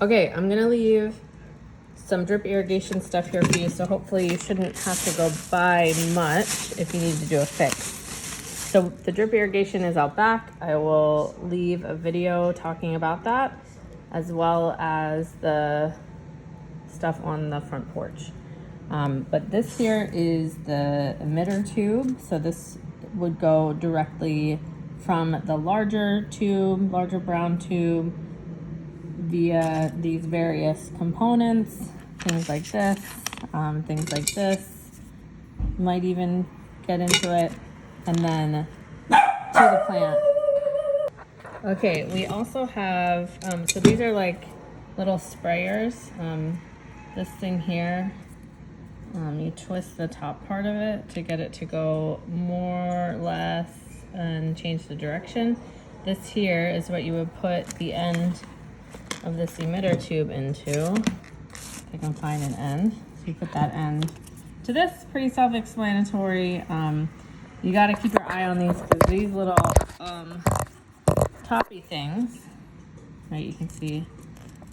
Okay, I'm gonna leave some drip irrigation stuff here for you, so hopefully you shouldn't have to go buy much if you need to do a fix. So the drip irrigation is out back. I will leave a video talking about that, as well as the stuff on the front porch. But this here is the emitter tube. So this would go directly from the larger brown tube, via these various components, things like this, might even get into it, and then to the plant. Okay, we also have, so these are like little sprayers. This thing here, you twist the top part of it to get it to go more, less, and change the direction. This here is what you would put the end of this emitter tube into. If I can find an end. So you put that end to this. Pretty self-explanatory. You got to keep your eye on these, because these little toppy things, right, you can see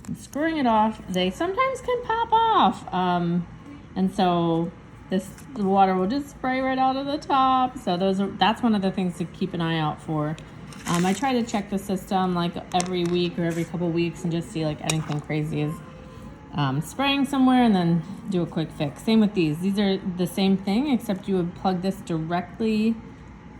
I'm screwing it off, they sometimes can pop off, and so the water will just spray right out of the top. So that's one of the things to keep an eye out for. I try to check the system like every week or every couple weeks and just see like anything crazy is spraying somewhere, and then do a quick fix. Same with these. These are the same thing, except you would plug this directly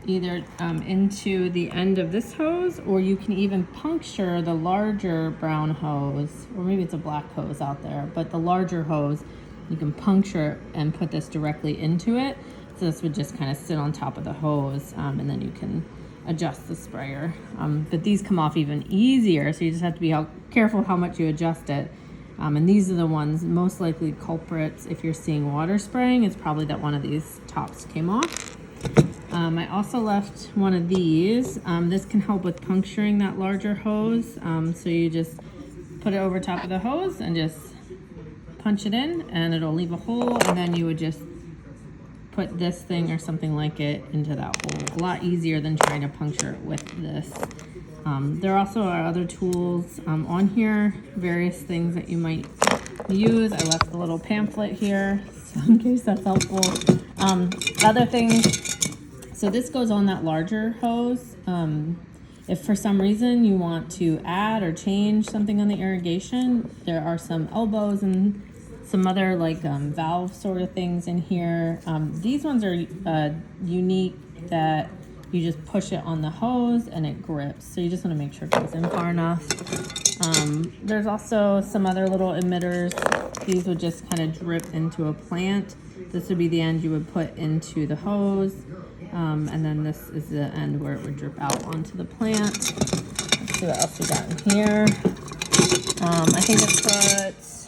either into the end of this hose, or you can even puncture the larger brown hose, or maybe it's a black hose out there, but the larger hose, you can puncture it and put this directly into it. So this would just kind of sit on top of the hose, and then you can adjust the sprayer. But these come off even easier, so you just have to be careful how much you adjust it. And these are the ones most likely culprits. If you're seeing water spraying, it's probably that one of these tops came off. I also left one of these. This can help with puncturing that larger hose. So you just put it over top of the hose and just punch it in, and it'll leave a hole, and then you would just put this thing or something like it into that hole. A lot easier than trying to puncture it with this. There also are other tools on here, various things that you might use. I left a little pamphlet here, so in case that's helpful. Other things, so this goes on that larger hose. If for some reason you want to add or change something on the irrigation, there are some elbows and some other like valve sort of things in here. These ones are unique, that you just push it on the hose and it grips. So you just want to make sure it goes in far enough. There's also some other little emitters. These would just kind of drip into a plant. This would be the end you would put into the hose. And then this is the end where it would drip out onto the plant. Let's see what else we got in here. I think it puts,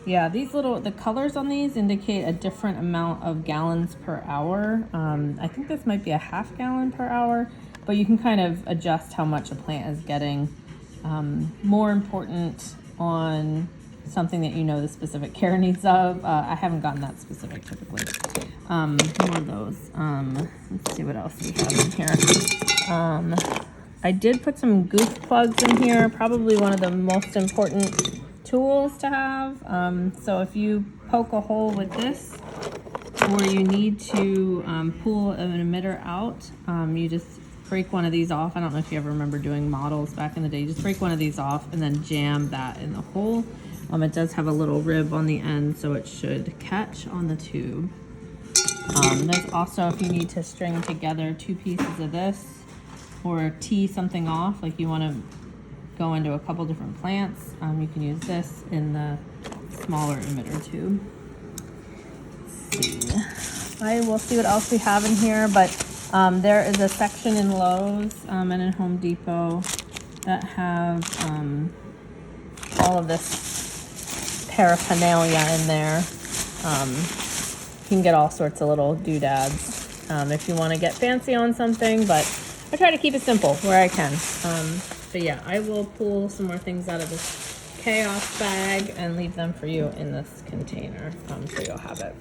yeah, the colors on these indicate a different amount of gallons per hour. I think this might be a ½ gallon per hour, but you can kind of adjust how much a plant is getting. More important on something that you know the specific care needs of. I haven't gotten that specific typically. More of those. Let's see what else we have in here. I did put some goof plugs in here, probably one of the most important tools to have. So if you poke a hole with this, or you need to pull an emitter out, you just break one of these off. I don't know if you ever remember doing models back in the day. You just break one of these off and then jam that in the hole. It does have a little rib on the end, so it should catch on the tube. There's also, if you need to string together 2 pieces of this, or tee something off, like you want to go into a couple different plants, you can use this in the smaller emitter tube. Let's see. I will see what else we have in here, but there is a section in Lowe's and in Home Depot that have all of this paraphernalia in there. You can get all sorts of little doodads if you want to get fancy on something, but I try to keep it simple where I can. But yeah, I will pull some more things out of this chaos bag and leave them for you in this container, so you'll have it.